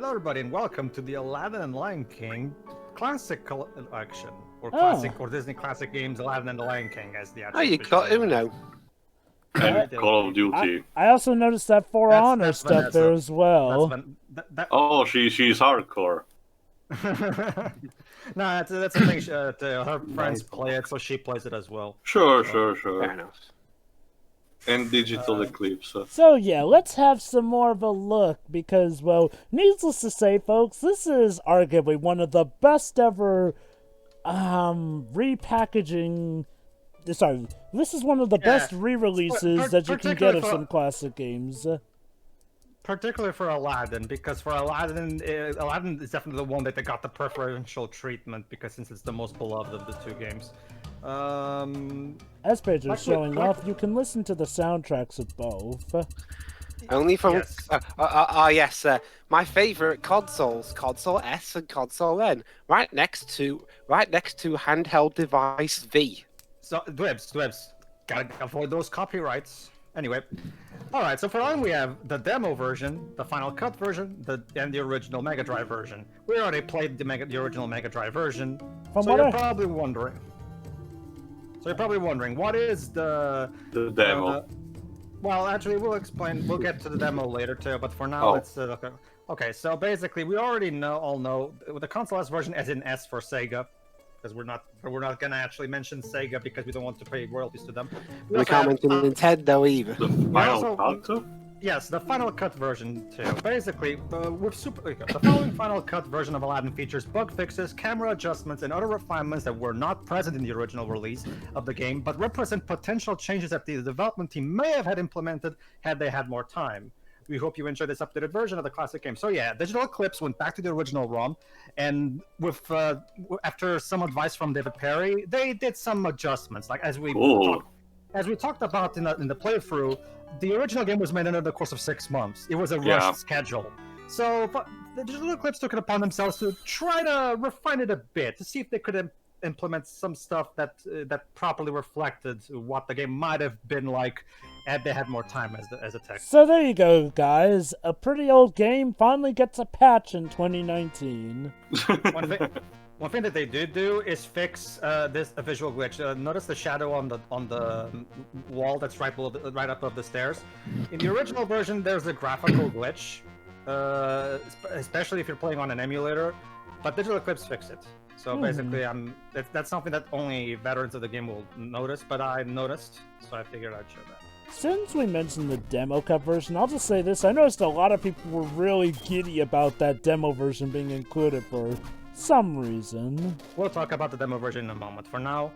Hello, everybody, and welcome to the Aladdin and Lion King Classic Collection, or Classic or Disney Classic Games Aladdin and the Lion King, as the actual. Oh, you got Uno. And Call of Duty. I also noticed that For Honor stuff there as well. Oh, she's hardcore. No, that's a thing. Her friends play it, so she plays it as well. Sure. Fair enough. And Digital Eclipse. So yeah, let's have some more of a look because, well, needless to say, folks, this is arguably one of the best ever repackaging. Sorry, this is one of the best re-releases that you can get of some classic games. Particularly for Aladdin, because for Aladdin, Aladdin is definitely the one that they got the preferential treatment because since it's the most beloved of the two games. As Pedro's showing off, you can listen to the soundtracks of both. Only from yes. yes, my favorite consoles, Console S and Console N, right next to handheld device V. So Dwebs, gotta avoid those copyrights. Anyway, all right. So for on we have the demo version, the Final Cut version, and the original Mega Drive version. We already played the original Mega Drive version, so you're probably wondering. what is the demo? Well, actually, we'll explain. We'll get to the demo later too. But for now, let's okay. So basically, we already all know the console S version, as in S for Sega, because we're not gonna actually mention Sega because we don't want to pay royalties to them. We can't mention Nintendo either. The Final Cut? Yes, the Final Cut version too. Basically, the following Final Cut version of Aladdin features bug fixes, camera adjustments, and other refinements that were not present in the original release of the game, but represent potential changes that the development team may have had implemented had they had more time. We hope you enjoy this updated version of the classic game. So yeah, Digital Eclipse went back to the original ROM, and with after some advice from David Perry, they did some adjustments. Like as we talked about in the playthrough, the original game was made under the course of 6 months. It was a rushed schedule. So the Digital Eclipse took it upon themselves to try to refine it a bit, to see if they could implement some stuff that properly reflected what the game might have been like had they had more time as a tech. So there you go, guys. A pretty old game finally gets a patch in 2019. One thing that they did do is fix a visual glitch. Notice the shadow on the wall that's right above the stairs. In the original version, there's a graphical glitch, especially if you're playing on an emulator. But Digital Eclipse fixed it. So basically, that's something that only veterans of the game will notice. But I noticed, so I figured I'd show that. Since we mentioned the demo cut version, I'll just say this. I noticed a lot of people were really giddy about that demo version being included for some reason. We'll talk about the demo version in a moment. For now,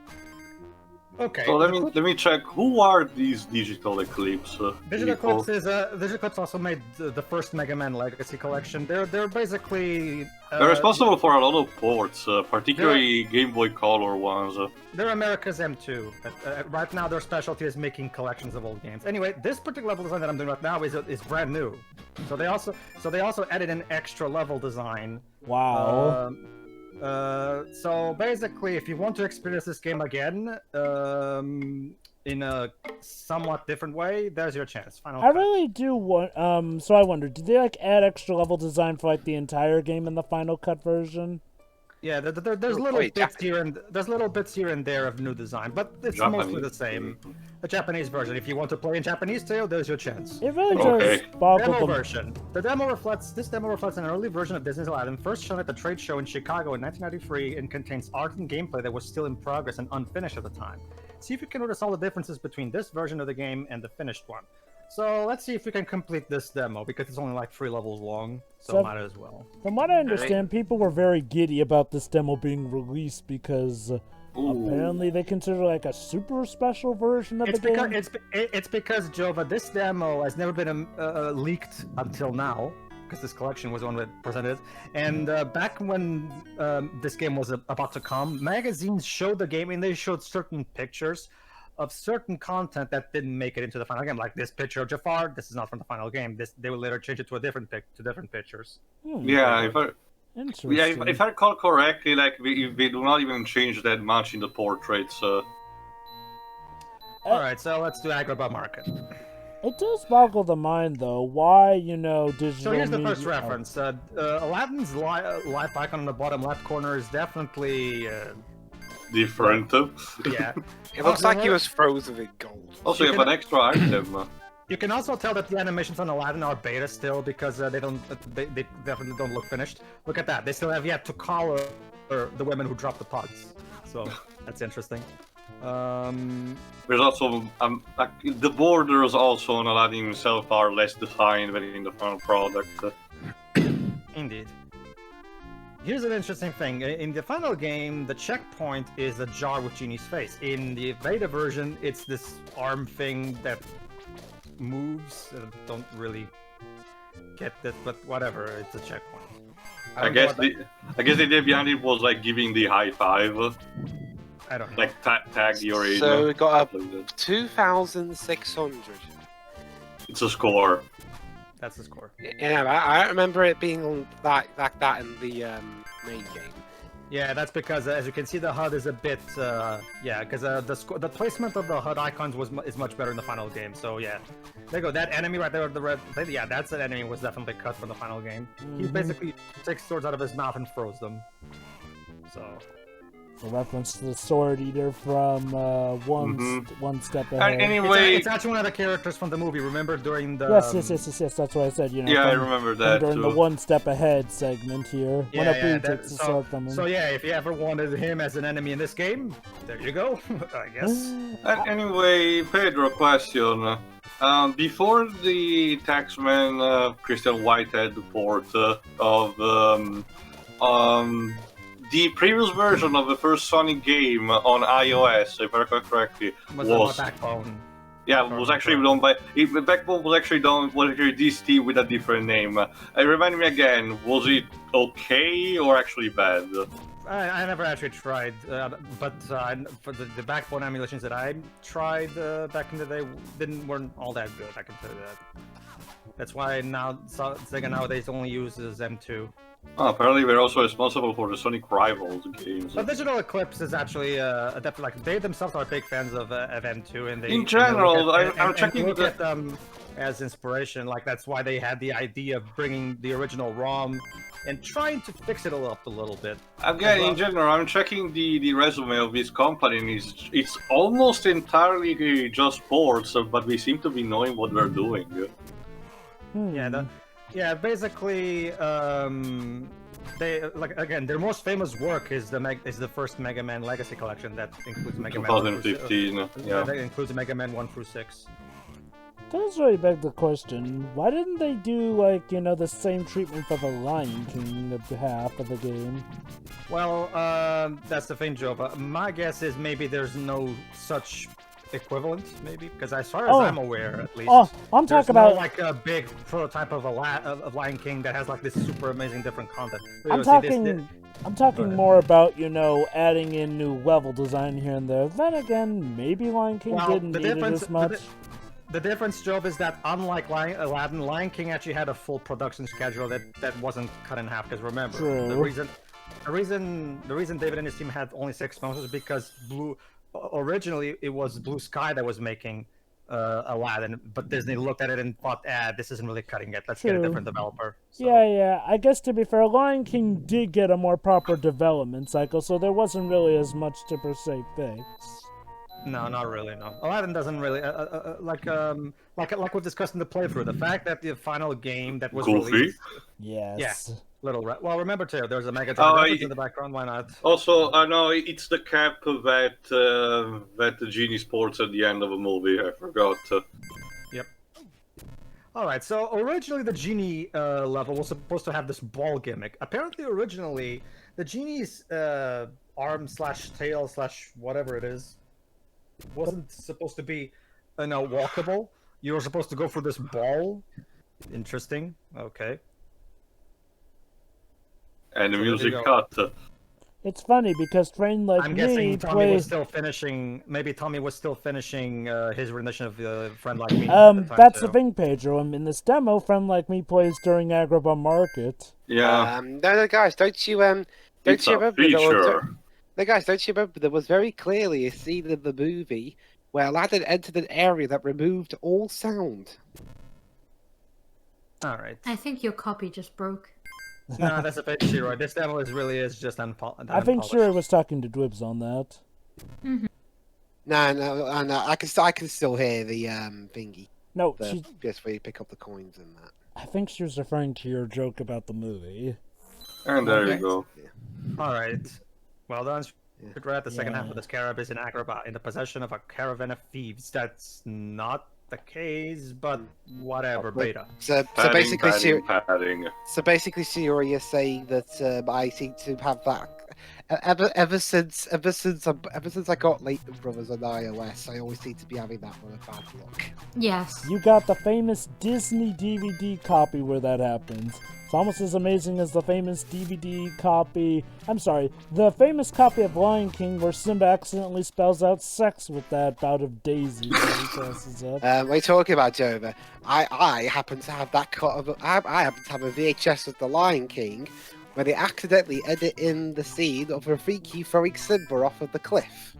okay. So let me check. Who are these Digital Eclipse? Digital Eclipse also made the first Mega Man Legacy Collection. They're basically they're responsible for a lot of ports, particularly Game Boy Color ones. They're America's M2. Right now, their specialty is making collections of old games. Anyway, this particular level design that I'm doing right now is brand new. So they also added an extra level design. Wow. So basically, if you want to experience this game again, in a somewhat different way, there's your chance. I really do want. So I wonder, did they add extra level design for the entire game in the Final Cut version? Yeah, there's little bits here and there of new design, but it's mostly the same. The Japanese version. If you want to play in Japanese too, there's your chance. It really does. Demo version. This demo reflects an early version of Disney's Aladdin, first shown at the trade show in Chicago in 1993, and contains art and gameplay that was still in progress and unfinished at the time. See if you can notice all the differences between this version of the game and the finished one. So let's see if we can complete this demo, because it's only 3 levels long, so might as well. From what I understand, people were very giddy about this demo being released because apparently they consider a super special version of the game. It's because, Jova, this demo has never been leaked until now, because this collection was the one that presented it. And back when this game was about to come, magazines showed the game, and they showed certain pictures of certain content that didn't make it into the final game, like this picture of Jafar. This is not from the final game. They will later change it to different pictures. Yeah, if I recall correctly, they do not even change that much in the portraits. All right, so let's do Agrabah Market. It does boggle the mind, though. Why, digital So here's the media... first reference. Aladdin's life icon in the bottom left corner is definitely different. yeah. It looks like he was frozen in gold. Also, you have an extra item. You can also tell that the animations on Aladdin are beta still because they definitely don't look finished. Look at that. They still have yet to collar the women who dropped the pods. So that's interesting. There's also the borders also on Aladdin himself are less defined than in the final product. Indeed. Here's an interesting thing. In the final game, the checkpoint is a jar with Genie's face. In the beta version, it's this arm thing that moves. Don't really get this, but whatever. It's a checkpoint. I guess the idea behind it was like giving the high five. I don't know. Like tag your age. So we got a 2,600. It's a score. That's the score. Yeah, I remember it being like that in the main game. Yeah, that's because as you can see, the HUD is a bit because the placement of the HUD icons is much better in the final game. So yeah, there you go. That enemy right there, the red. Yeah, that's an enemy was definitely cut from the final game. He basically takes swords out of his mouth and throws them. So. A reference to the sword eater from one step ahead. Anyway, it's actually one of the characters from the movie. Remember during the yes. That's what I said. Yeah, I remember that during too. the one step ahead segment here. Takes the sword from him. So yeah, if you ever wanted him as an enemy in this game, there you go. I guess. Anyway, Pedro, question. Before the Taxman Christian Whitehead port of the previous version of the first Sonic game on iOS, if I recall correctly, was Backbone. Yeah, was actually done by Backbone was actually DST with a different name. Remind me again, was it okay or actually bad? I never actually tried, but for the Backbone emulations that I tried back in the day weren't all that good. I can tell you that. That's why now Sega nowadays only uses M2. Oh, apparently they're also responsible for the Sonic Rivals games. But Digital Eclipse is actually they themselves are big fans of M2, and they in general, I'm checking look at them as inspiration. Like that's why they had the idea of bringing the original ROM and trying to fix it up a little bit. Again, in general, I'm checking the resume of this company, and it's almost entirely just ports, but they seem to be knowing what they're doing. Yeah, basically, they their most famous work is the first Mega Man Legacy Collection that includes Mega Man 2015. Yeah, that includes Mega Man 1 through 6. Does really beg the question: why didn't they do the same treatment for the Lion King half of the game? Well, that's the thing, Joe. But my guess is maybe there's no such equivalent, maybe, because as far as I'm aware, at least. Oh, I'm talking about like a big prototype of Lion King that has like this super amazing different content. I'm talking more about adding in new level design here and there. Then again, maybe Lion King didn't need it as much. The difference, Job, is that unlike Aladdin, Lion King actually had a full production schedule that wasn't cut in half. Because remember, the reason David and his team had only 6 months was because originally it was Blue Sky that was making Aladdin, but Disney looked at it and thought, this isn't really cutting it. Let's get a different developer. So. Yeah. I guess to be fair, Lion King did get a more proper development cycle, so there wasn't really as much to per se fix. No, not really. No, Aladdin doesn't really like we've discussed in the playthrough. The fact that the final game that was released, yes, yeah, well, remember too, there's a Mega Drive in the background. Why not? Also, I know it's the cap that the Genie sports at the end of a movie. I forgot. Yep. All right. So originally the Genie level was supposed to have this ball gimmick. Apparently, originally the Genie's arm / tail / whatever it is wasn't supposed to be walkable. You were supposed to go for this ball. Interesting. Okay. And the music cut. It's funny because Train Like I'm Me guessing Tommy plays... was still finishing. Maybe Tommy was still finishing his rendition of Friend Like Me. That's the thing, Pedro. In this demo, Friend Like Me plays during Agrabah Market. Yeah. No, guys, don't you remember? No, guys, don't you remember? There was very clearly a scene in the movie where Aladdin entered an area that removed all sound. All right. I think your copy just broke. No, that's a bit Shiro. This demo is just unpolished. I think Shiro was talking to Dwibs on that. No, I can still hear the thingy. No, Just where you pick up the coins and that. I think she was referring to your joke about the movie. And there you go. All right. Well done. Right, the second half Yeah. of the scarab is in Agrabah, in the possession of a caravan of thieves. That's not the case, but whatever, beta. So Padding, basically, padding. Shiro, you're saying that I seem to have that ever since I got Leighton Brothers on iOS. I always seem to be having that one a bad luck. Yes. You got the famous Disney DVD copy where that happens. It's almost as amazing as the famous DVD copy. I'm sorry, the famous copy of Lion King where Simba accidentally spells out sex with that bout of Daisy that he tosses up. What are you talking about, Jova? I happen to have that I happen to have a VHS of The Lion King where they accidentally edit in the scene of Rafiki throwing Simba off of the cliff.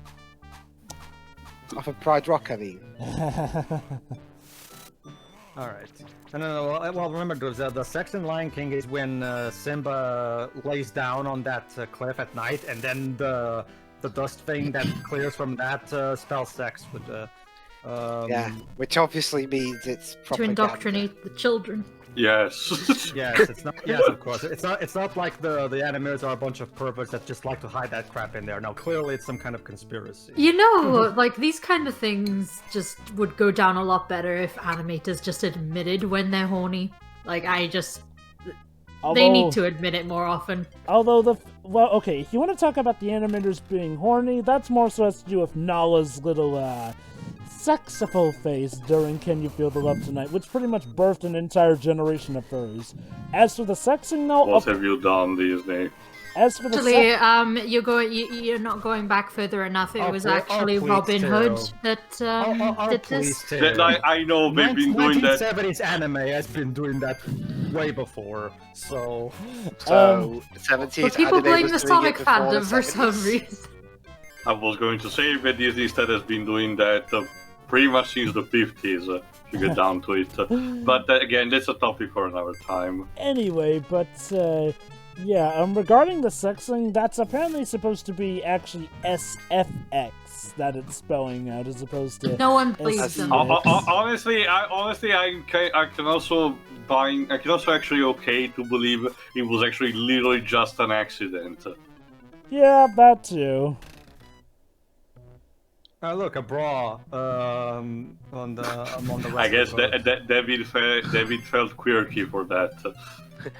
Off of Pride Rock, I mean. All right. No. Well, remember, the sex in Lion King is when Simba lays down on that cliff at night, and then the dust thing that clears from that spells sex with the. Yeah, which obviously means it's To propaganda. indoctrinate the children. Yes. Yes, it's not. Yes, of course. It's not like the animators are a bunch of perverts that just like to hide that crap in there. No, clearly it's some kind of conspiracy. You know, like these kind of things just would go down a lot better if animators just admitted when they're horny. Like they need to admit it more often. Although okay, if you want to talk about the animators being horny, that's more so has to do with Nala's little sexiful face during Can You Feel the Love Tonight, which pretty much birthed an entire generation of furries. As for the sexing, though, What have you done, Disney? as for the Actually, you're not going back further enough. It was actually please, Robin Taro. Hood that did this. I know they've been doing that. 1970s anime has been doing that way before, so... So, 70s But people anime blame was the doing Sonic it before fandom the for some 70s. reason. I was going to say that Disney instead has been doing that pretty much since the 50s, if you get down to it. But again, that's a topic for another time. Anyway, but regarding the sexing, that's apparently supposed to be actually SFX that it's spelling out, as opposed to No one believes them. Honestly, I can also actually okay to believe it was actually literally just an accident. Yeah, that too. Look, a bra on the I guess rest of David felt quirky for that.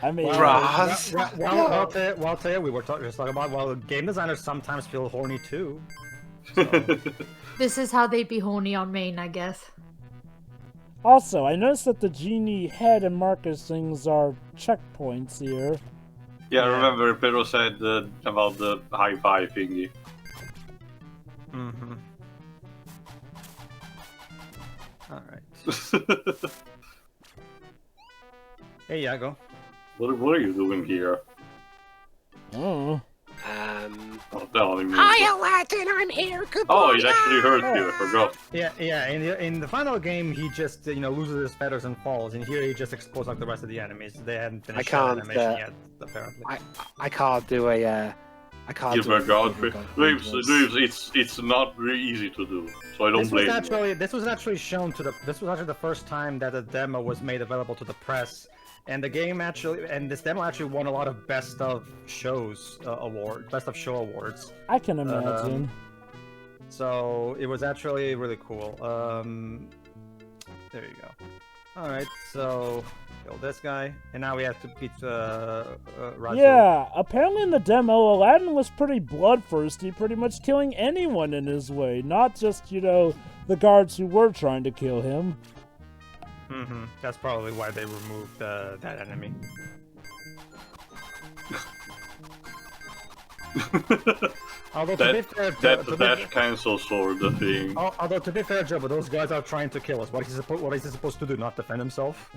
I mean, Bras. Well, I'll tell you, we were just talking about, well, game designers sometimes feel horny too. So. This is how they be horny on main, I guess. also, I noticed that the genie head and Marcus things are checkpoints here. Yeah, remember Pedro said about the high five thingy. Mm-hmm. All right. Hey, Iago. What are you doing here? Oh. Oh, no, I mean, Hi, Aladdin, I'm here. Goodbye. oh, it actually hurt you. I forgot. Yeah. In the final game, he just loses his feathers and falls, and here he just explodes like the rest of the enemies. They hadn't finished that animation yet, apparently. I can't do a. I can't do Gilbert a Godfrey. Gilbert Godfrey. Dreams, it's not very easy to do, so I don't blame you. This was actually the first time that a demo was made available to the press, and this demo actually won a lot of best of show awards. I can imagine. So it was actually really cool. There you go. All right, so kill this guy, and now we have to beat Razu. Yeah, apparently in the demo, Aladdin was pretty bloodthirsty, pretty much killing anyone in his way, not just, the guards who were trying to kill him. Mm-hmm. That's probably why they removed that enemy. Although to be fair, that cancel sword thing. although to be fair, Joe, but those guys are trying to kill us. What is he supposed to do? Not defend himself?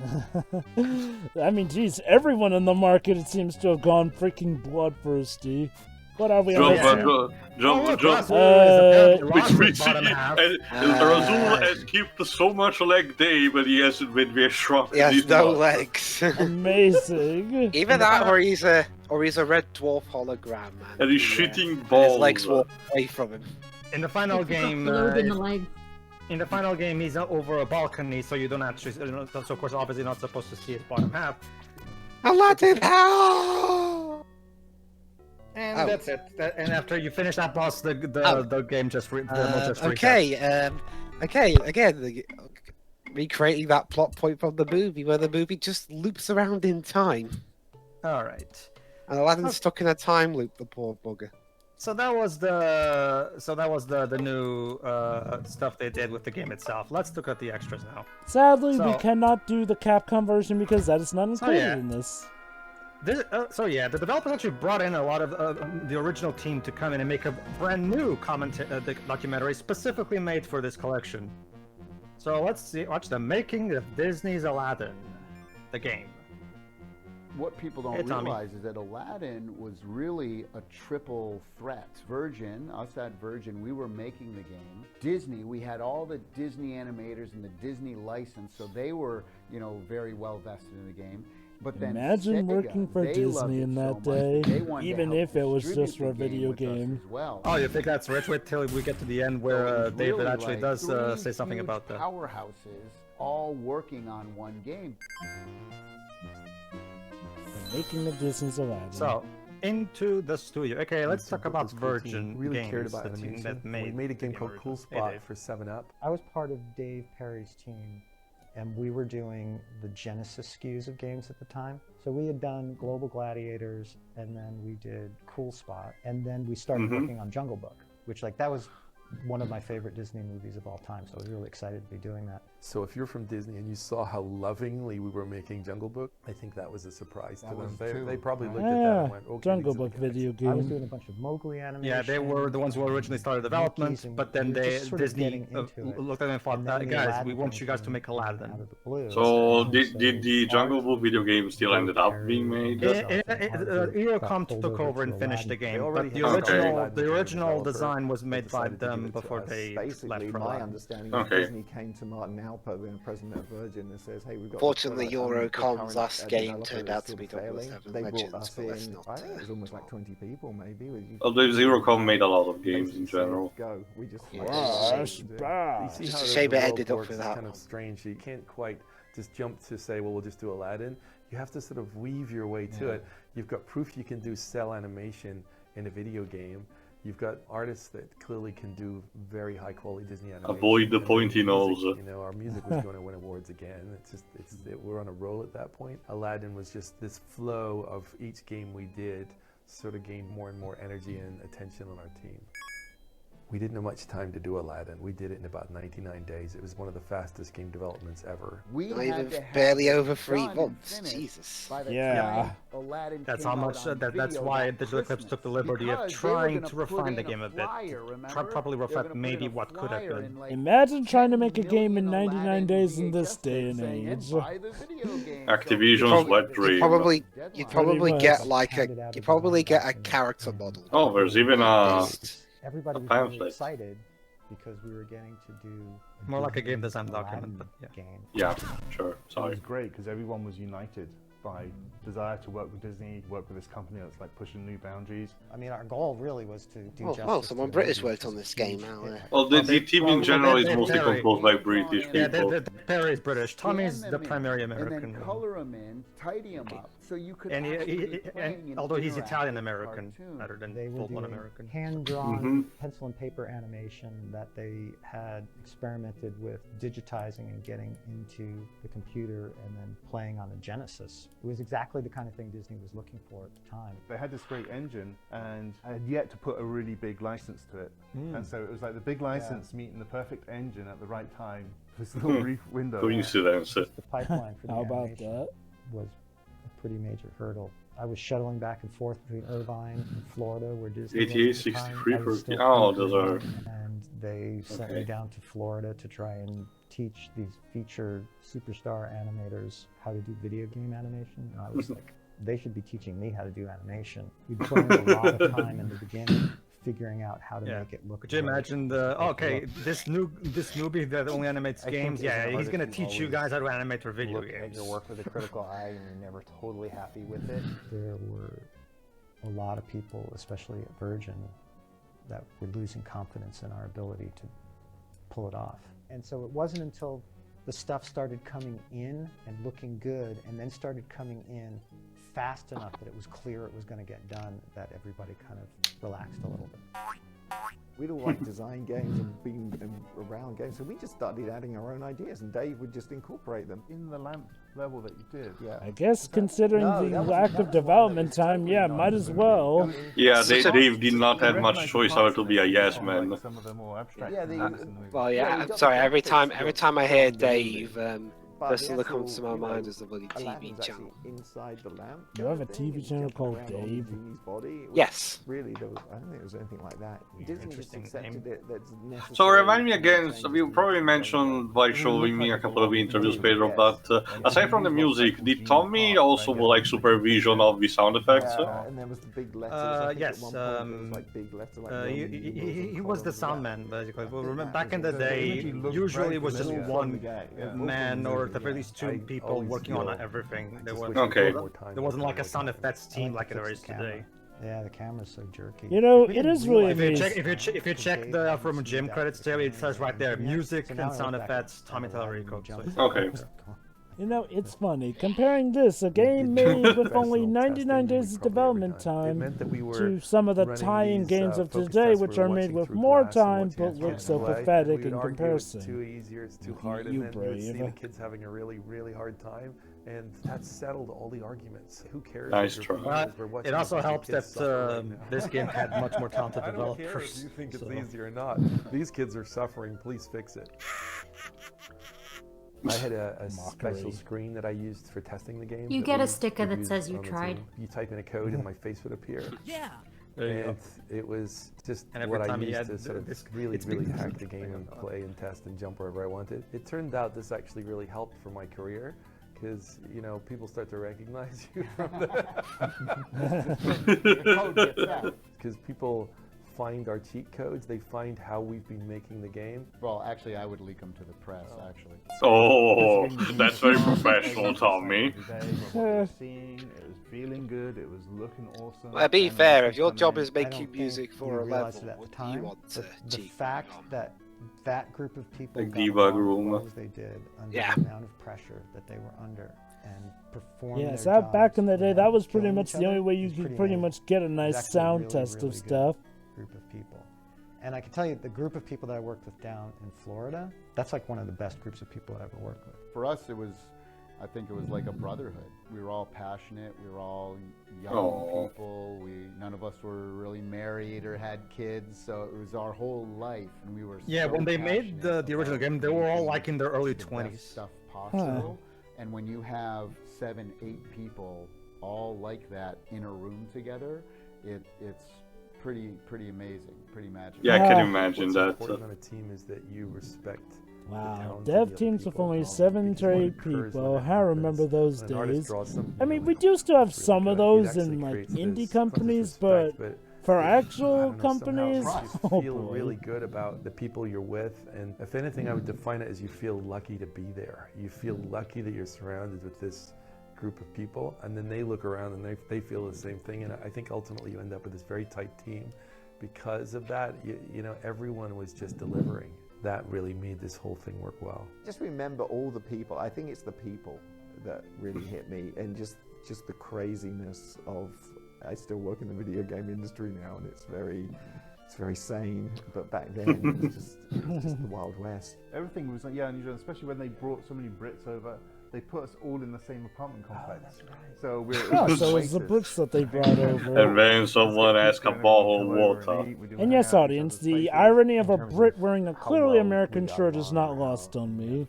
I mean, geez, everyone in the market, it seems to have gone freaking bloodthirsty. What are we Jump, on? yeah. jump. Which we see, bottom half. and Razul has kept so much leg day, but he hasn't been very strong. He has no legs. Amazing. Either that, or he's a red dwarf hologram, man. And he's shooting And balls. his legs walk away from him. In the final game, Load in the leg. in the final game, he's over a balcony, so you don't actually. So of course, obviously, not supposed to see his bottom half. Aladdin, help! And Oh. that's it. And after you finish that boss, the game just resets. Okay, again, recreating that plot point from the movie where the movie just loops around in time. All right. And Aladdin's stuck in a time loop, the poor bugger. So that was the new stuff they did with the game itself. Let's look at the extras now. Sadly, we So- cannot do the Capcom version because that is not included yeah. in this. The developers actually brought in a lot of the original team to come in and make a brand new documentary specifically made for this collection. So let's watch the making of Disney's Aladdin, the game. What people don't Hey, Tommy. realize is that Aladdin was really a triple threat. Virgin, us at Virgin, we were making the game. Disney, we had all the Disney animators and the Disney license, so they were, very well vested in the game. But then Imagine SEGA, working for they loved Disney it in so that much day, they wanted to even help if it was distribute just for a the video with us game. as well. Oh, you think that's rich? Wait till we get to the end where So it was David really actually like does three say something huge about that. powerhouses all working on one game. The making of Disney's Aladdin. So, into the studio. Okay, let's talk about This cool team Virgin really Games, cared about the team animation. that made We made a game the called original. Cool Hey, Spot Dave. for 7-Up. I was part of Dave Perry's team, and we were doing the Genesis SKUs of games at the time. So we had done Global Gladiators, and then we did Cool Spot, and then we started working on Jungle Book, which that was one of my favorite Disney movies of all time. So I was really excited to be doing that. So if you're from Disney and you saw how lovingly we were making Jungle Book, I think that was a surprise to That them. was They too, probably right? looked at that and went, okay, Jungle these are the Book guys." video I was game. doing a bunch of Mowgli animation. Yeah, they were the ones who originally started development, monkeys, and but then we were they just sort of Disney getting into it. looked at them and thought, And then the guys, Aladdin we want thing you guys to came make out Aladdin. of the blue. So And did the Jungle Book video game still ended up being made? Eurocom took over and finished the game, but the original design was made by them before they left Basically, for my Aladdin. understanding Okay. is Disney came to Martin Alper, the president of Virgin, and says, "Hey, we've got." Fortunately, this product, and the Eurocom's current, last game developer turned is out to still be failing." 007 They brought Legends, us but let's in, not, right? It was almost like 20 people, maybe. Although Eurocom made a lot of games Basically in said, general. Go. We just You see Just how a the shame it world ended up works with is that kind of one. strange. You can't quite just jump to say, well, we'll just do Aladdin. You have to sort of weave your way to it. You've got proof you can do cell animation in a video game. You've got artists that clearly can do very high quality Disney animation. Avoid the And pointy music, nose. Our music was going to win awards again. We're on a roll at that point. Aladdin was just this flow of each game we did sort of gained more and more energy and attention on our team. We didn't have much time to do Aladdin. We did it in about 99 days. It was one of the fastest game developments ever. We Not had even to have barely it over 3 done and months. finished Jesus. by the Yeah. time Aladdin That's came how out much. on That's video why that Digital Eclipse took the liberty of Christmas, because trying they were to gonna put refine in the game a bit, flyer, remember? probably They were reflect gonna put maybe in a what could have flyer been. and, like, Imagine trying to make a 10 game in million 99 Aladdin days in this VHS day and tapes saying, age. buy the video game. Activision's wet dream. You'd Pretty probably much. get a character model. Oh, there's even a Everybody was pamphlet. really excited because we were getting to do More like a Disney game design document, Aladdin but yeah. game. Yeah, sure. It Sorry. was great because everyone was united by desire to work with Disney, work with this company that's pushing new boundaries. I mean, our goal really was to do justice. Well, someone to the British movie, worked which on is this a game huge now. hit. Well, the team in general is mostly Perry. composed by British Yeah, people. Perry is British. Tommy's Scan the them in, primary and American. then color them in, tidy them up, so you could And, actually be playing an although he's interactive Italian American cartoon. rather than They were full-blown doing American. hand-drawn pencil and paper animation that they had experimented with digitizing and getting into the computer and then playing on the Genesis. It was exactly the kind of thing Disney was looking for at the time. They had this great engine and had yet to put a really big license to it. And so it was like the big license meeting the perfect engine at the right time. This little brief window. Coincidence. The pipeline for the How about animation that? was a pretty major hurdle. I was shuttling back and forth between Irvine and Florida, where Disney was 88, at the time. 63 I was for- still oh, in those are- Irvine, and they sent me Okay. down to Florida to try and teach these featured superstar animators how to do video game animation. And I was like they should be teaching me how to do animation. We burned a lot of time in the beginning figuring out how to make it look. Could you imagine this newbie that only animates games? Yeah, he's gonna teach you guys how to animate for video games. At your work with a critical eye, and you're never totally happy with it. There were a lot of people, especially at Virgin, that were losing confidence in our ability to pull it off. And so it wasn't until the stuff started coming in and looking good, and then started coming in fast enough that it was clear it was going to get done, that everybody kind of relaxed a little bit. We'd all like design games and being around games, so we just started adding our own ideas, and Dave would just incorporate them. In the lamp level that you did. Yeah. I guess considering the lack of development time, yeah, might as well. Yeah, Dave did not have much choice how to be a yes man. Some of the more abstract. Well, yeah, I'm sorry. Every time I hear Dave, first thing that comes to my mind is the bloody TV channel. Inside the lamp. You have a TV channel called Dave? I Yes. don't think there was anything like that. Disney just accepted it. So remind me again, so you probably mentioned by showing me a couple of interviews, Pedro, but aside from the music, did Tommy also like supervision of the sound effects? And there was the big letters. Yes. He was the sound man, basically. Well, remember, back in the day, usually it was just one man or at least two people working on everything. There wasn't like a sound effects team like there is today. Yeah, the camera's so jerky. You know, it is really amazing. If you check the from Jim credits there, it says right there, music and sound effects, Tommy Talarico. Okay. You know, it's funny. Comparing this, a game made with only 99 days of development time, to some of the tie-in games of today, which are made with more time, but look so pathetic in comparison. It's too easy, it's too hard, and then you would see the kids having a really, really hard time, and that settled all the arguments. Who cares? Nice try. It also helps that this game had much more talented developers. I don't care if you think it's easy or not. These kids are suffering. Please fix it. I had a special screen that I used for testing the game. You get a sticker that says you tried. You type in a code and my face would appear. Yeah. And it was just what I used to sort of really hack the game and play and test and jump wherever I wanted. It turned out this actually really helped for my career, because, you know, people start to recognize you from the... Because people find our cheat codes, they find how we've been making the game. Well, actually, I would leak them to the press, actually. Oh, that's very professional, Tommy. It was feeling good, it was looking awesome. Well, be fair, if your job is making music for a level, what do you want to the fact that that group of people like got debug along room. as well as they did under the amount of pressure that they were under and performed Yes, their back in the day, that was pretty killing much each the only other way you was could pretty pretty amazing. much get a It was nice actually sound really, test really of good stuff. Group of people. And I can tell you, the group of people that I worked with down in Florida, that's like one of the best groups of people I ever worked with. For us, I think it was like a brotherhood. We were all passionate. We were all young people. None of us were really married or had kids, so it was our whole life, and we were. Yeah, so when they made the original game, they were all like in their early 20s. Stuff possible, and when you have 7, 8 people all like that in a room together, it's pretty amazing, pretty magical. Yeah, I can imagine What's that. important on a team is that you respect. Wow, dev teams with only 7 to 8 people. I remember those days. I mean, we do still have some of those in like indie companies, but for actual companies, you feel really good about the people you're with, and if anything, I would define it as you feel lucky to be there. You feel lucky that you're surrounded with this group of people, and then they look around and they feel the same thing, and I think ultimately you end up with this very tight team. Because of that, you know, everyone was just delivering. That really made this whole thing work well. Just remember all the people. I think it's the people that really hit me, and just the craziness of. I still work in the video game industry now, and it's very sane. But back then, it was just the Wild West. Everything was unusual, especially when they brought so many Brits over. They put us all in the same apartment complex. That's right. So so it's the Brits that they brought over. And then someone asked a bottle of water. And yes, audience, the irony of a Brit wearing a clearly American shirt is not lost on me.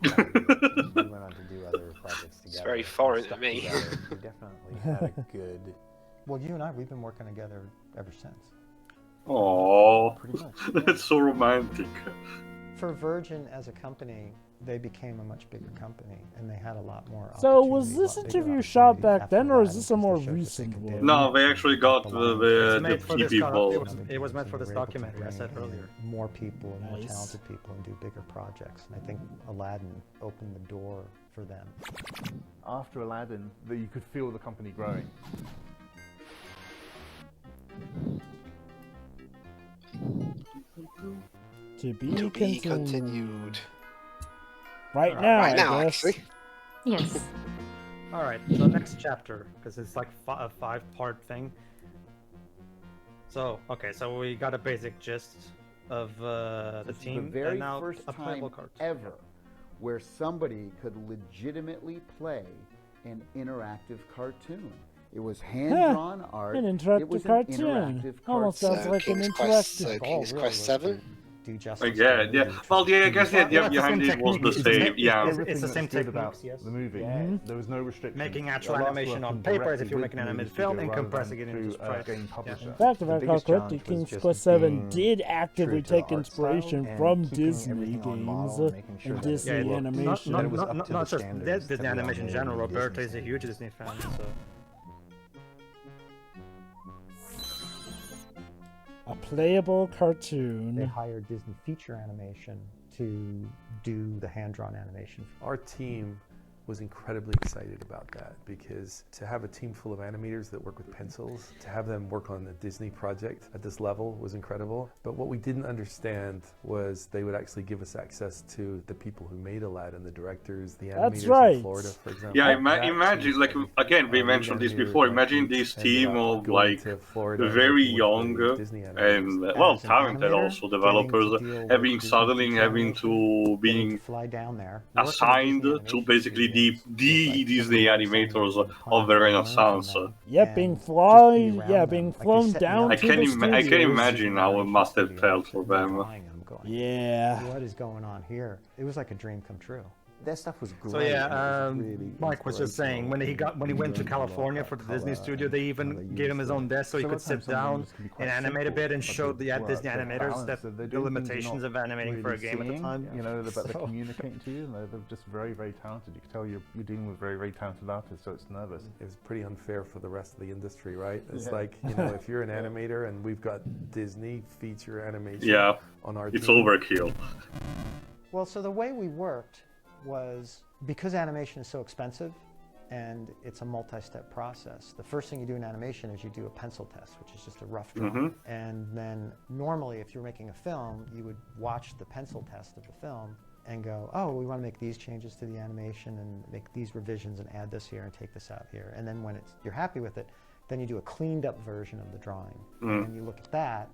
It's very foreign to me. We definitely had a good... Well, you and I, we've been working together ever since. Oh, Pretty much. that's so romantic. For Virgin as a company, they became a much bigger company, and they had a lot more. So was opportunity, this a lot bigger interview shot opportunity back after then, or is Aladdin this a because more they showed what they recent could one? do. No, they actually got It's the made for key this people. It was meant for this They were able to documentary, I said bring earlier. more people and more Nice. talented people and do bigger projects. And I think Aladdin opened the door for them. After Aladdin, you could feel the company growing. To be To be continued. continued. Right now, Right now, I guess. actually. Yes. All right, so next chapter, because it's like a 5-part thing. So, okay, so we got a basic gist of the This is team, the very and now first a playable time card. ever where somebody could legitimately play an interactive cartoon. It was hand-drawn art. An it interactive was cartoon. An interactive Almost cartoon. sounds So like an King's Quest, interactive. King's Quest 7. Do justice Yeah, to the yeah. movie. Well, yeah, I guess the idea Well, it's the behind same it was the technique. It's the same. same- Yeah. it's Everything the same that's good about techniques, yes. the movie. Mhm. There was no restrictions. Making It actual allowed us to animation work on paper as directly if you were with making an the animated movie film studio and rather compressing than it into through a sprites. game Yeah. publisher. In fact, if The I recall biggest correctly, challenge was King's just Quest 7 being did true actively to the take art inspiration style from and keeping Disney everything on model games and making sure and that it Disney looked- animation. that it was up to the not just standards Disney that we all animation in made general. in Roberto Disney is a huge Disney fan, so A playable They cartoon. hired Disney Feature Animation to do the hand-drawn animation. Our team was incredibly excited about that because to have a team full of animators that work with pencils, to have them work on a Disney project at this level was incredible. But what we didn't understand was they would actually give us access to the people who made Aladdin, the directors, the That's animators right. in Florida, for example. Yeah, That imagine, team like, started. again, we Lead mentioned this animators before. like Imagine Pete this ended team up of, going like, to Florida and very working with the young Disney animators. and, well, As an talented animator, also getting developers, to deal with having Disney suddenly Feature having Animation, to getting being to fly down there, work with assigned Disney to animation basically the studios with, like, Disney animators somebody of the learn from Renaissance. them Yep, and being just be flying, around yeah, them. being Like, they flown set me down up to I the can studios. imagine how it must have felt for them. Drawing, I'm going, Yeah. what is going on here? It was like a dream come true. Their stuff was great. So yeah, and it was really Mike was just saying when he went to California for the Disney studio, they even gave him his own desk so he could sit down and animate a bit and show the Disney animators that the limitations of animating for a game at the time. You know, but they're So- communicating to you, and they're just very, very talented. You can tell you're dealing with very, very talented artists, so it's nervous. It was pretty unfair for the rest of the industry, right? It's Yeah. like, you know, if you're an animator and we've got Disney feature animation Yeah, on our it's team. overkill. Well, so the way we worked was because animation is so expensive and it's a multi-step process. The first thing you do in animation is you do a pencil test, which is just a rough drawing. And then normally if you're making a film, you would watch the pencil test of the film and go, oh, we want to make these changes to the animation and make these revisions and add this here and take this out here. And then when you're happy with it, then you do a cleaned up version of the drawing. And then you look at that,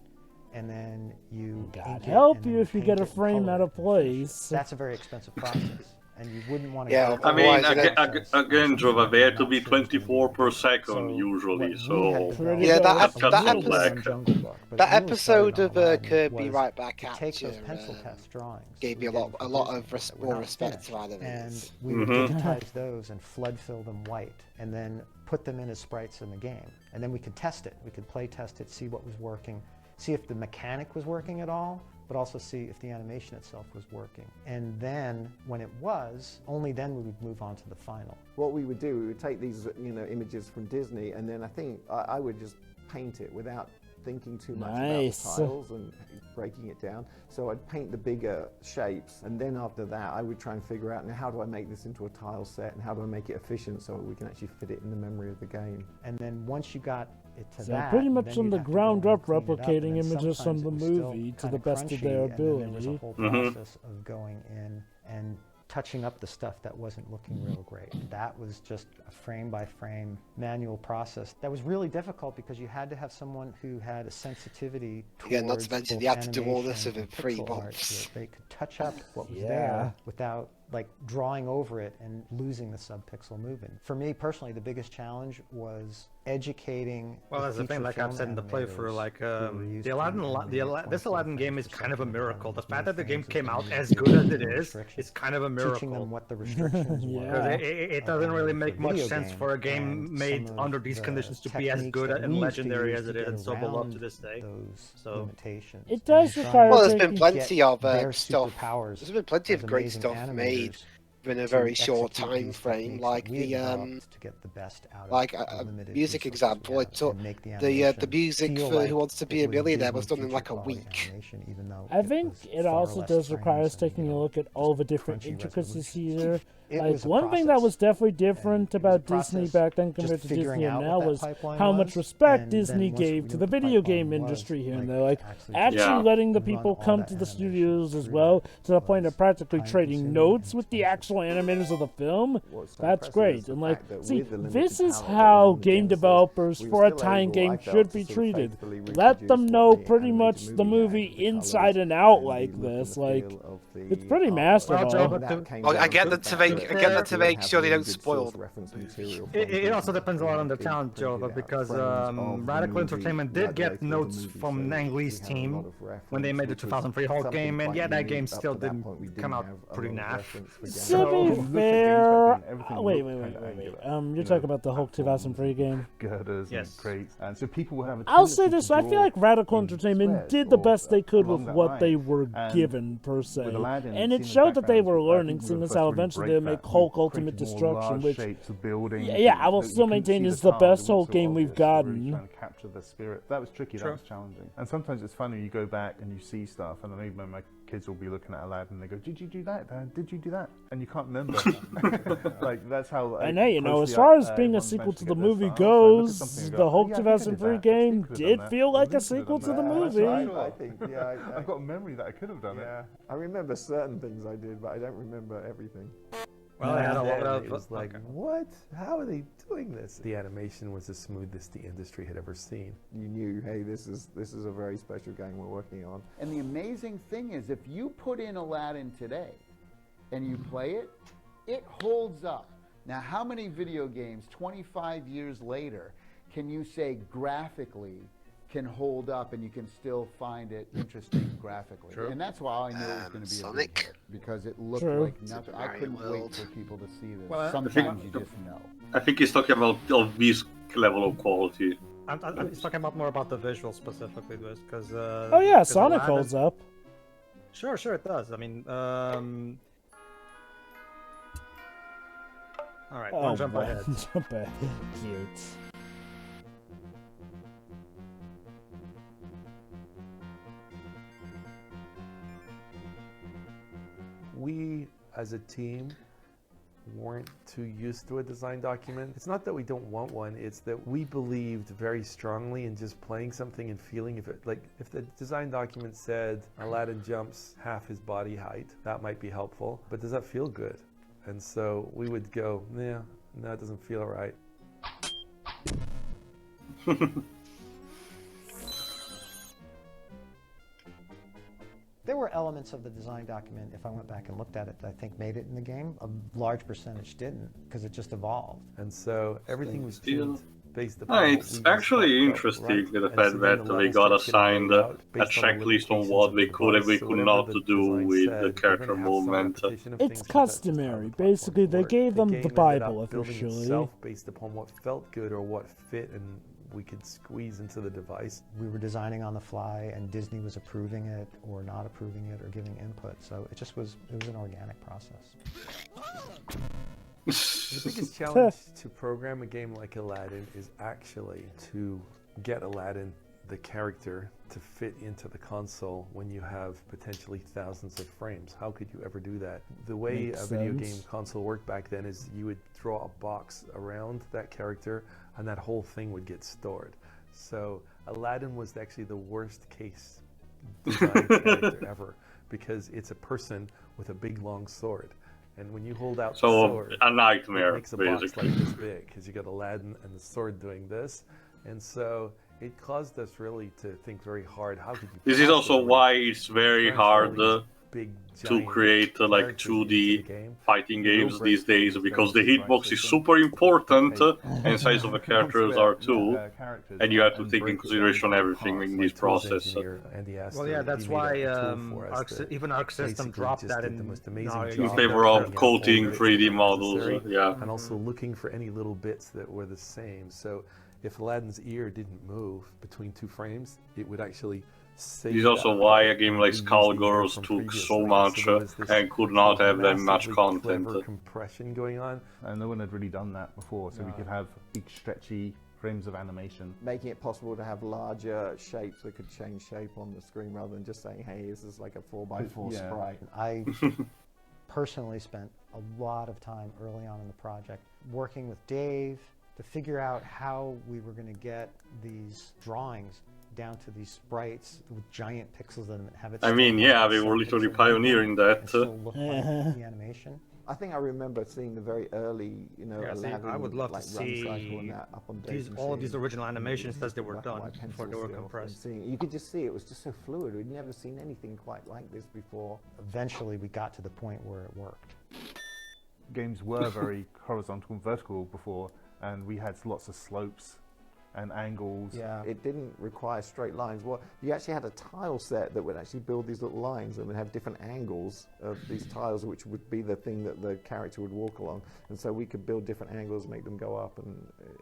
and then you God ink it, help and you then if you paint get a it and frame color out it of and finish it. place. That's a very expensive process, and you wouldn't want to. Yeah, go I mean, Otherwise, again, Jova, they had to be Not sure it's gonna 24 per good. second So usually, what so we had developed Yeah, that Cut ep- that to episode- black. Jungle Book, but That it really episode started of on Aladdin Kirby was Right Back to at take You those pencil test drawings gave me we a were lot, getting a from lot Disney of that were more not respect finished. for animators. And we would digitize those and flood fill them white, and then put them in as sprites in the game. And then we could test it. We could play test it, see what was working, see if the mechanic was working at all, but also see if the animation itself was working. And then, when it was, only then we would move on to the final. What we would do, we would take these, images from Disney, and then I think I would just paint it without thinking too much Nice. about the tiles and breaking it down. So I'd paint the bigger shapes, and then after that, I would try and figure out, now how do I make this into a tile set, and how do I make it efficient so we can actually fit it in the memory of the game. And then once you got it to So that, pretty much then from you'd the have to go ground and up clean it up, replicating and then images from sometimes the it was still movie to kinda the best of crunchy, their and then there was a ability. whole process of going in and touching up the stuff that wasn't looking real great. That was just a frame by frame manual process that was really difficult because you had to have someone who had a sensitivity towards Yeah, not to mention both you have to do all this animation within and 3 pixel art months. so that they could touch up what was Yeah. there without like drawing over it and losing the subpixel movement. For me personally, the biggest challenge was educating. Well, that's the thing, like I've said in the playthrough, like this Aladdin game is kind of a miracle. The fact that the game came out as good as it is kind of a miracle. Teaching them what the restrictions were. It doesn't really make much sense for a game made under these conditions to be as good and legendary as it is and so beloved to this day. So it does require. Well, there's been plenty of stuff. Superpowers. There's been plenty of great stuff made in a very short time frame, like the music example. It took the music for Who Wants to Be a Millionaire was done in like a week. I think it also does require us taking a look at all the different intricacies here. Like one thing that was definitely different about Disney back then compared to Disney now was how much respect Disney gave to the video game industry here and there. Like actually letting the people come to the studios as well, to the point of practically trading notes with the actual animators of the film. That's great. And like, see, this is how game developers for a tie-in game should be treated. Let them know pretty much the movie inside and out like this. Like, it's pretty masterful. I get that to make sure they don't spoil. It also depends a lot on the talent, Jova, because Radical Entertainment did get notes from Ang Lee's team when they made the 2003 Hulk game, and yeah, that game still didn't come out pretty naff. To be fair, wait. You're talking about the Hulk 2003 game. Girders and crates, and so people would have a I'll say this: I feel like Radical Entertainment did the best they could with what they were given, per se, and it showed that they were learning, seeing as how eventually they make Hulk Ultimate Destruction, which, I will still maintain is the best Hulk game we've gotten. Trying to capture the spirit. That was tricky. That was challenging. And sometimes it's funny. You go back and you see stuff, and I know my kids will be looking at Aladdin and they go, "Did you do that, Dad? Did you do that?" And you can't remember. Like that's how. And hey, as far as being a sequel to the movie goes, the Hulk 2003 game did feel like a sequel to the movie. I think, I've got a memory that I could have done it. I remember certain things I did, but I don't remember everything. Well, I had a lot of. It was like, what? How are they doing this? The animation was the smoothest the industry had ever seen. You knew, hey, this is a very special game we're working on. And the amazing thing is, if you put in Aladdin today and you play it, it holds up. Now, how many video games 25 years later can you say graphically can hold up and you can still find it interesting graphically? True. And that's why I knew it was going to be Sonic. a big hit, because it looked True. like nothing. I couldn't wait for people to see this. Well, sometimes you just know. I think he's talking about of this level of quality. I'm talking about more about the visual specifically, because. Oh yeah, Sonic holds up. Sure, it does. I mean, all right, one jump ahead. Jump ahead. Cute. We, as a team, weren't too used to a design document. It's not that we don't want one, it's that we believed very strongly in just playing something and feeling if it, like if the design document said Aladdin jumps half his body height, that might be helpful, but does that feel good? And so we would go, yeah, no, it doesn't feel right. There were elements of the design document, if I went back and looked at it, that I think made it in the game. A large percentage didn't, because it just evolved. And so everything was tuned based upon. It's actually interesting the fact that they got assigned a checklist on what they could and we could not do with the character movement. It's customary. Basically, they gave them the Bible officially. Based upon what felt good or what fit and we could squeeze into the device. We were designing on the fly, and Disney was approving it or not approving it or giving input. So it was an organic process. The biggest challenge to program a game like Aladdin is actually to get Aladdin, the character, to fit into the console when you have potentially thousands of frames. How could you ever do that? The way a video game console worked back then is you would draw a box around that character and that whole thing would get stored. So Aladdin was actually the worst case design character ever, because it's a person with a big long sword. And when you hold out the sword, a nightmare, it makes a box like this big, because you got Aladdin and the sword doing this. And so it caused us really to think very hard, how could you... This is also why it's very hard big to giant create like characters into 2D the game. fighting games these days because the hitbox is super important and size of the characters are too, and you have to take in consideration everything in this process. Well, yeah, that's why even Arc System dropped that in favor of coating 3D models. Yeah, and also looking for any little bits that were the same. So if Aladdin's ear didn't move between 2 frames, it would actually this is also why a game like Skullgirls took so much and could not have that much content. Compression going on, and no one had really done that before, so we could have big stretchy frames of animation, making it possible to have larger shapes that could change shape on the screen rather than just saying, "Hey, this is like a 4x4 sprite." I personally spent a lot of time early on in the project working with Dave to figure out how we were going to get these drawings down to these sprites with giant pixels in them and have it. I mean, yeah, they were literally pioneering that. The animation. I think I remember seeing the very early, you know, Aladdin, I would love like, to see all of these original animations as they were done before they were compressed. You could just see it was just so fluid. We'd never seen anything quite like this before. Eventually, we got to the point where it worked. Games were very horizontal and vertical before, and we had lots of slopes and angles. Yeah, it didn't require straight lines. Well, you actually had a tile set that would actually build these little lines and would have different angles of these tiles, which would be the thing that the character would walk along. And so we could build different angles, make them go up,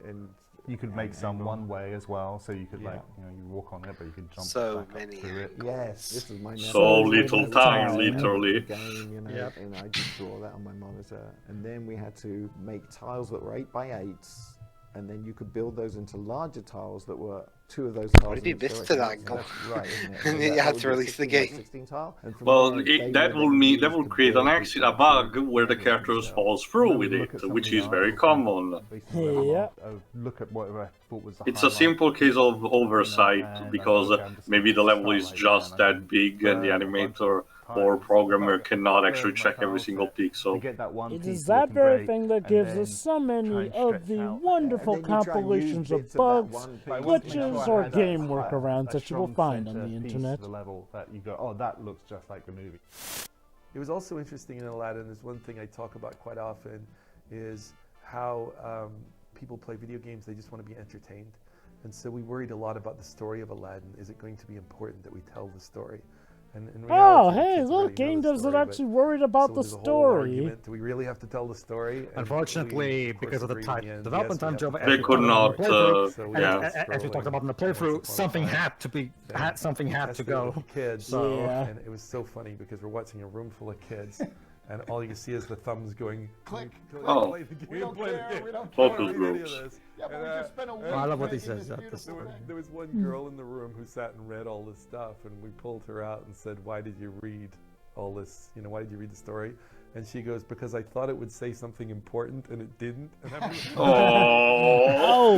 and you could make some one way as well, so you could like, you know, you walk on it, but you could jump back up through it. Yes, this is my so little time, literally. Game, you know, and I just draw that on my monitor. And then we had to make tiles that were 8x8s. And then you could build those into larger tiles that were 2 of those tiles. What if you missed an angle? Right, isn't it? And then you had to release the game. 16 tile. Well, that will create an accident, a bug where the characters falls through with it, which is very common. Yeah. Look at what I thought was the It's a simple case of oversight because maybe the level is just that big and the animator or programmer cannot actually check every single pixel. It is that very thing that gives us so many of the wonderful compilations of bugs, glitches, or game workarounds that you will find on the internet. The level that you go, oh, that looks just like the movie. It was also interesting in Aladdin, there's one thing I talk about quite often, is how people play video games, they just want to be entertained. And so we worried a lot about the story of Aladdin. Is it going to be important that we tell the story? And in reality, hey, look, game devs are actually worried about the story. Do we really have to tell the story? Unfortunately, because of the development time, they could not. As we talked about in the playthrough, something had to go. Kids, so and it was so funny because we're watching a room full of kids. And all you can see is the thumbs going click, click, play the game, we don't play care, the game. we don't Focus groups. Yeah, but we just spent a week. I love what he says. There was one girl in the room who sat and read all this stuff, and we pulled her out and said, "Why did you read all this? You know, why did you read the story?" And she goes, "Because I thought it would say something important, and it didn't." And I'm like, oh,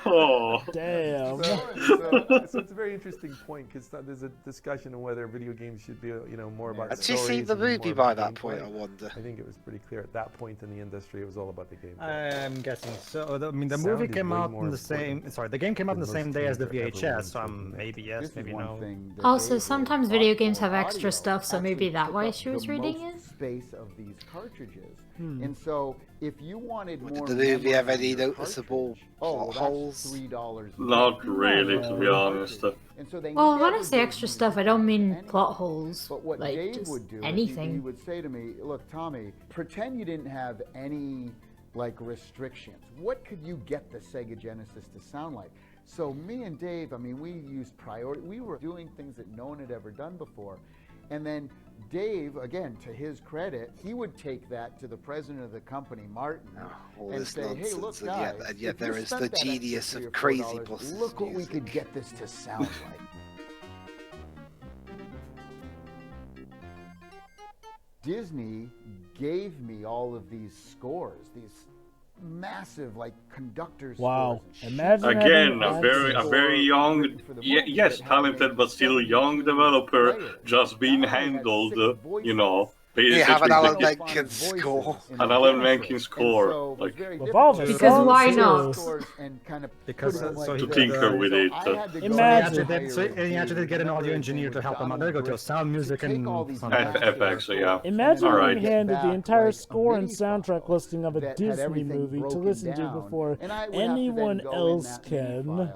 wow, damn. So it's a very interesting point because there's a discussion on whether video games should be, you know, more about. Had she seen the movie by that point? I wonder. I think it was pretty clear at that point in the industry. It was all about the game. I'm guessing so. I mean, the movie came out in the same. Sorry, the game came out in the same day as the VHS. So maybe yes, maybe no. Also, sometimes video games have extra stuff, so maybe that why she was reading it. Space of these cartridges, and so if you wanted more. Did the movie have any noticeable plot holes? $3. Not really, to be honest. Well, when I say extra stuff, I don't mean plot holes. But what like Dave just would do, anything. he would say to me, "Look, Tommy, pretend you didn't have any like restrictions. What could you get the Sega Genesis to sound like?" So me and Dave, I mean, we used priority. We were doing things that no one had ever done before. And then Dave, again, to his credit, he would take that to the president of the company, Martin, and say, "Hey, look, guys, and yet there is the genius of crazy bosses. Look what we could get this to sound like." Disney gave me all of these scores, these massive like conductor wow. scores. Imagine again a very young, yes, talented but still young developer just being handled, you know, You have an it's Alan ridiculous. Menken score. An Alan Menken score, like Because why not? Because to tinker with it. Imagine. He actually did get an audio engineer to help him out. There you go, Joe. Sound, music, and FX, yeah. Imagine All being right. handed the entire score and soundtrack listing of a Disney movie to listen to before anyone else can.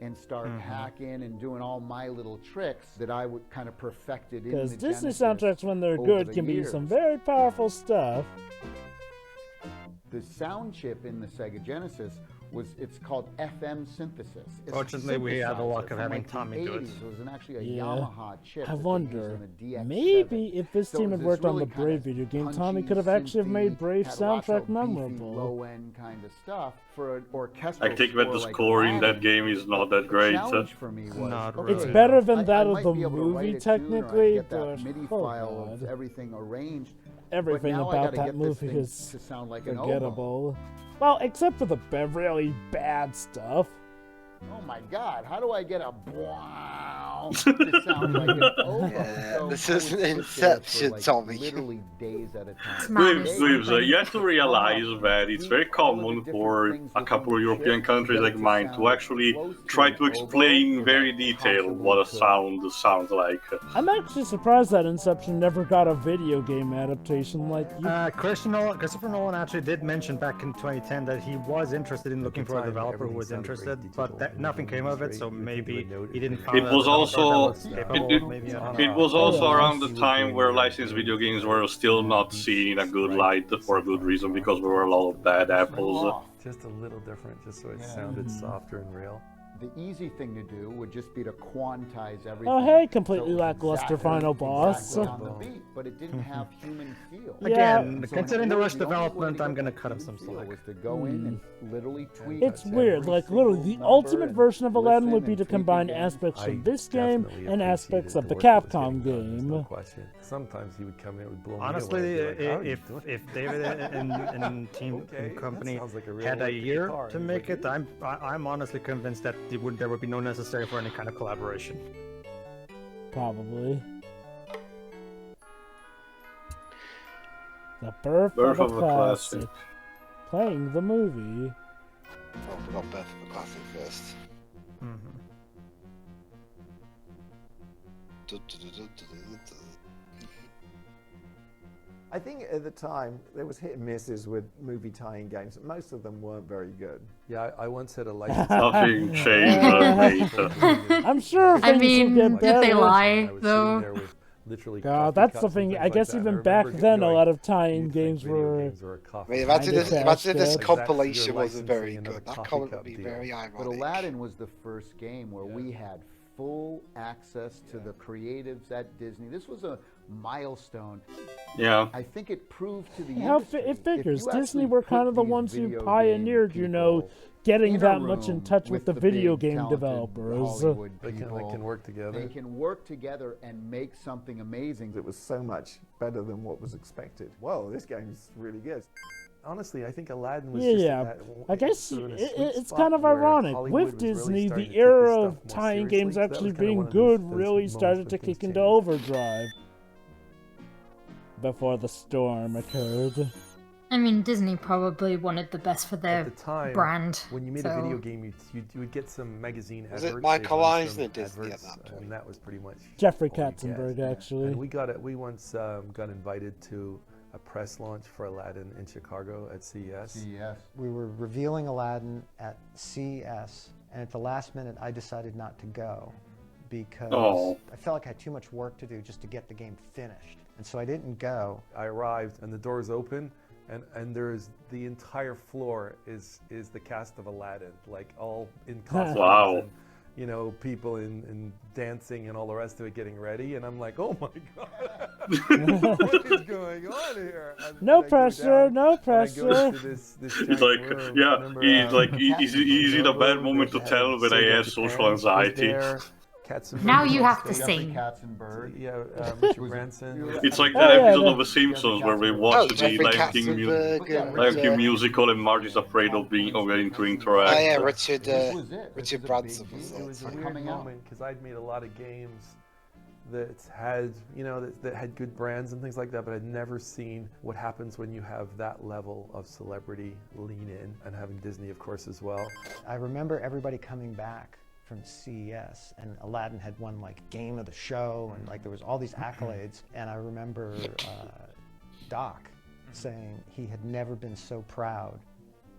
And start hacking and doing all my little tricks that I would kind of perfected in the Because Disney Genesis soundtracks, when they're over good, the can be years. some very powerful stuff. The sound chip in the Sega Genesis it's called FM synthesis. It's a Fortunately, we had the luck synthesizer of having from, Tommy do it. 80s. It was actually a Yeah. Yamaha chip. I that they wonder, used on the DX7. maybe if this So team it had was worked on really the kind Brave of video game, punchy, Tommy could have actually have made synthy, Brave had lots of soundtrack beefy, memorable. low-end kind of stuff for an orchestral I think that the like score in that Aladdin. game is not that The great. challenge for me was, Not okay, It's really. better than I that of might the be able to write movie, a tune or I'd technically, get that but MIDI oh file god. of everything arranged. Everything but now I about gotta that get this movie thing is to sound like an oboe. forgettable. Well, except for the really bad stuff. Oh my god, how do I get a wow to sound like an oboe? Yeah, So this I is would an sit there Inception, for, like, Tommy. literally days at a time. Smart. You have to realize that it's very common for a couple of European countries like mine to actually try to explain in very detail what a sound sounds like. I'm actually surprised that Inception never got a video game adaptation like you. Christopher Nolan actually did mention back in 2010 that he was interested in looking for a developer who was interested, but nothing came of it, so maybe he didn't find It was also maybe it was also around the time where licensed video games were still not seen in a good light for a good reason, because there were a lot of bad apples. Just a little different, just so it sounded softer and real. The easy thing to do would just be to quantize everything. Oh hey, completely So lackluster exactly- final boss. exactly on the beat, but it didn't have human feel. Again, So considering in the order- rush the only way development, to I'm get gonna that cut him human some feel slack. was to go in and literally tweak. It's weird, like literally the ultimate version of Aladdin would be to combine aspects I from this game definitely and aspects of the appreciated what Capcom was getting done, there's no game. question. Sometimes he would come in, it would blow me Honestly, away. I'd be like, "How are you if doing if David and team Okay, and that company sounds like a real had a electric year guitar." to He's make like, it, I'm honestly convinced that there would be no necessary for any kind of collaboration. Probably. The birth Birth of of a a classic. classic. Playing the movie. Oh, we got Birth of a Classic first. I think at the time there was hit and misses with movie tie-in games. Most of them weren't very good. Yeah, I once had a license. Nothing changed, mate. I'm sure I things mean, will get did they better. lie, I was though? sitting there with literally God, coffee that's cups the and thing. things I like guess that. And I even back remember then, a going, lot of tie-in "You'd think games video were. games were a coffee I mean, cup." imagine this, Kinda imagine if this cashed up. compilation You're wasn't very licensing good. another That coffee comment cup would be deal. very But ironic. Aladdin was the first game where we had full access to the creatives at Disney. This was a milestone. Yeah. I think it proved to the How industry. it figures. If you Disney actually were kind put of the these ones who video pioneered, game you know, people getting in a that much in room touch with the video big, game talented developers. Hollywood They people, can work together. They can work together and make something amazing. It was so much better than what was expected. Well, this game's really good. Honestly, I think Aladdin was Yeah, just yeah. in that, I guess sort of in a it, sweet it's spot kind of where ironic. Hollywood With was really Disney, starting the to take era this of stuff more tying games seriously. That actually was kinda being one of good those really moments started when to things kick into changed. overdrive before the storm occurred. I mean, Disney probably wanted the best for their At the time, brand. when you made so. a video game, you would get some magazine Was adverts. it Michael they'd run Eisner some Disney at adverts, that point? and that was pretty much Jeffrey all we get. Katzenberg, actually. And we once got invited to a press launch for Aladdin in Chicago at CES. Yes. We were revealing Aladdin at CES, and at the last minute, I decided not to go because Oh. I felt like I had too much work to do just to get the game finished. And so I didn't go. I arrived and the doors open, and there's the entire floor is the cast of Aladdin, like all in costumes. Wow. And, you know, people in dancing and all the rest of it getting ready, and I'm like, oh my god, what is going on here? No And I go pressure, down, no and I pressure. go into this It's giant like, room. yeah, Remember, it's like, is it a bad Remember moment to the tell when I SEGA have Japan social was anxiety? there, Katzenberg Now you was have to there. sing. Katzenberg. Yeah, Richard Branson. It's like Oh, that yeah, episode the- of The Simpsons where we Oh, watch the Jeffrey Lion King, Katzenberg and Lion King musical and Marge is afraid of getting to interact. oh yeah, Richard This was it. This Richard was a Branson big was deal. It there. was a too. weird coming out. moment because I'd made a lot of games that had, you know, that had good brands and things like that, but I'd never seen what happens when you have that level of celebrity lean in, and having Disney, of course, as well. I remember everybody coming back from CES, and Aladdin had won like Game of the Show, and like there was all these accolades. And I remember Doc saying he had never been so proud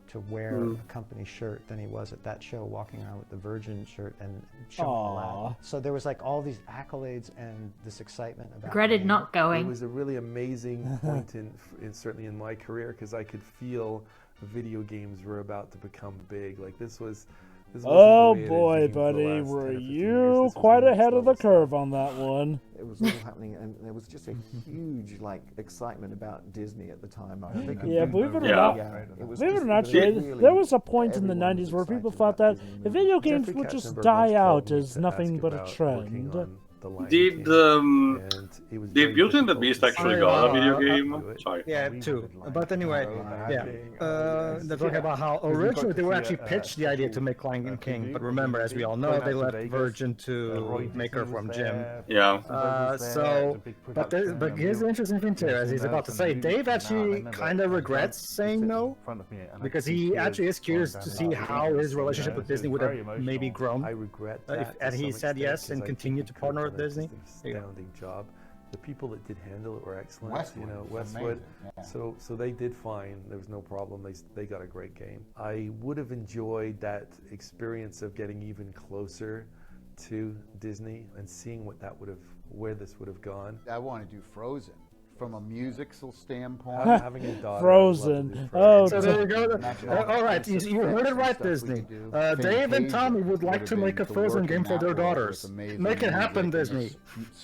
to wear a company shirt than he was at that show, walking around with the Virgin shirt and showing Aladdin. So there was like all these accolades and this excitement about Regretted not going. It was a really amazing point in certainly in my career, because I could feel video games were about to become big. Like this was. Oh boy, buddy, were you quite ahead of the curve on that one. It was all happening, and there was just a huge like excitement about Disney at the time. Yeah, believe it or not, there was a point in the 90s where people thought that the video games would just die out as nothing but a trend. Did Beauty and the Beast actually got a video game? Sorry. Yeah, two. But anyway, yeah. They're talking about how originally they were actually pitched the idea to make Lion King, but remember, as we all know, they left Virgin to make her from Jim. Yeah. But here's the interesting thing too, as he's about to say, Dave actually kind of regrets saying no, because he actually is curious to see how his relationship with Disney would have maybe grown. I regret that. And he said yes and continued to partner with Disney. Astounding job. The people that did handle it were excellent. Westwood. Yeah. So they did fine. There was no problem. They got a great game. I would have enjoyed that experience of getting even closer to Disney and seeing where this would have gone. I want to do Frozen. From a musical standpoint, having a daughter, Frozen. Oh, so there you go. All right, you heard it right, Disney. Dave and Tommy would like to make a Frozen game for their daughters. Make it happen, Disney.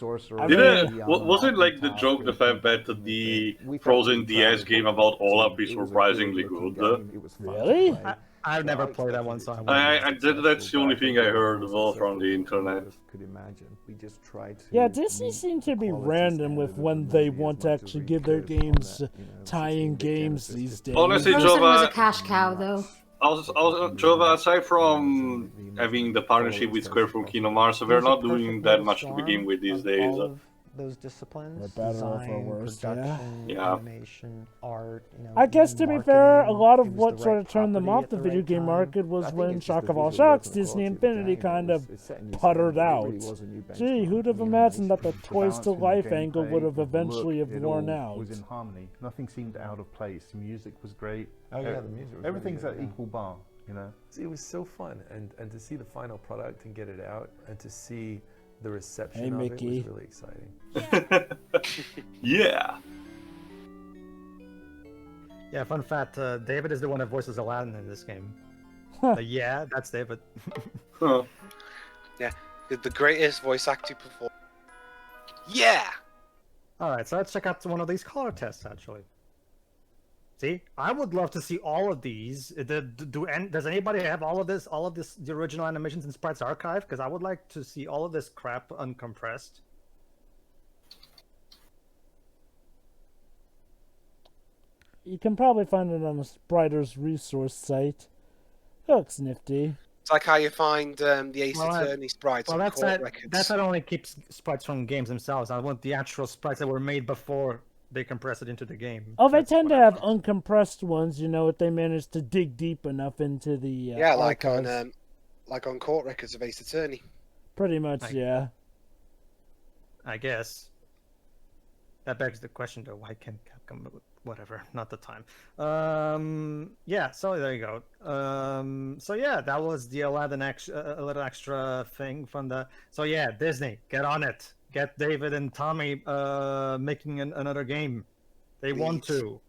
Was it like the joke, the fact that the Frozen DS game about Olaf is surprisingly good? Really? I've never played that one, so that's the only thing I heard from the internet. Could imagine. We just tried to. Yeah, Disney seems to be random with when they want to actually give their games tie-in games these days. Honestly, Frozen was a cash cow, though. Jova, aside from having the partnership with Square from Kingdom Hearts, we're not doing that much to begin with these days. Those disciplines, for better or for design, worse, production, animation, art, I guess to be fair, a lot of what sort of turned them off the video game market was when, shock of all shocks, Disney Infinity kind of puttered out. Gee, who'd have imagined that the Toys to Life angle would have eventually worn out? It was in harmony. Nothing seemed out of place. The music was great. Oh yeah, the music was everything's at equal bar, you know. It was so fun, and to see the final product and get it out, and to see the reception of it was really exciting. Yeah. Yeah, fun fact, David is the one that voices Aladdin in this game. Yeah, that's David. Yeah, the greatest voice acting performance. Yeah! Alright, so let's check out one of these color tests, actually. See, I would love to see all of these. Does anybody have all of this, the original animations and sprites archive? Because I would like to see all of this crap uncompressed. You can probably find it on the Spriter's resource site. Looks nifty. It's like how you find the Ace Attorney sprites on Court Records. That only keeps sprites from games themselves. I want the actual sprites that were made before they compress it into the game. Oh, they tend to have uncompressed ones, you know, if they manage to dig deep enough into the archives. like on Court Records of Ace Attorney. Pretty much, yeah. I guess. That begs the question, though, why can't Capcom... Whatever, not the time. Yeah, so there you go. So yeah, that was the Aladdin a little extra thing from the... So yeah, Disney, get on it. Get David and Tommy making another game. They want to.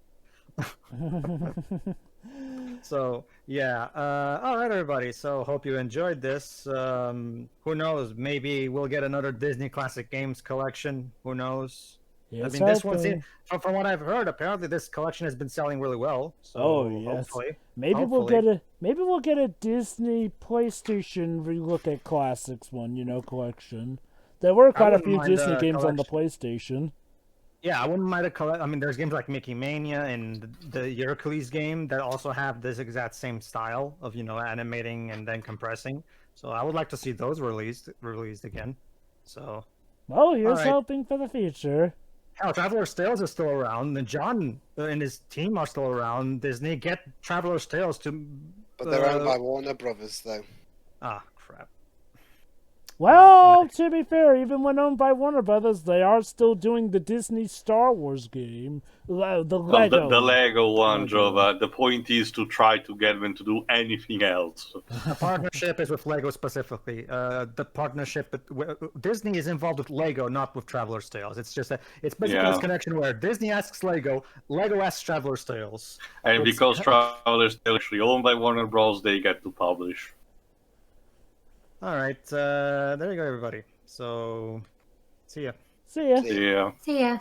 So yeah, all right, everybody. So hope you enjoyed this. Who knows? Maybe we'll get another Disney Classic Games collection. Who knows? Yes, I mean, this one's from what I've heard. Apparently, this collection has been selling really well. So yes. Hopefully, we'll get a Disney PlayStation Relook at Classics one, you know, collection. There were quite a few Disney games on the PlayStation. Yeah, I wouldn't mind a collect. I mean, there's games like Mickey Mania and the Hercules game that also have this exact same style of, you know, animating and then compressing. So I would like to see those released again. So Well, here's Alright. hoping for the future. Hell, Traveler's Tales is still around, and John and his team are still around. Disney, get Traveler's Tales to... But they're owned by Warner Brothers, though. Ah, crap. Well, to be fair, even when owned by Warner Brothers, they are still doing the Disney Star Wars game. The Lego. The Lego one, Jova. The point is to try to get them to do anything else. The partnership is with Lego specifically. The partnership... Disney is involved with Lego, not with Traveler's Tales. It's just it's basically this connection where Disney asks Lego, Lego asks Traveler's Tales. And because Traveler's Tales is actually owned by Warner Bros., they get to publish. Alright, there you go, everybody. So, see ya. See ya. Yeah. See ya.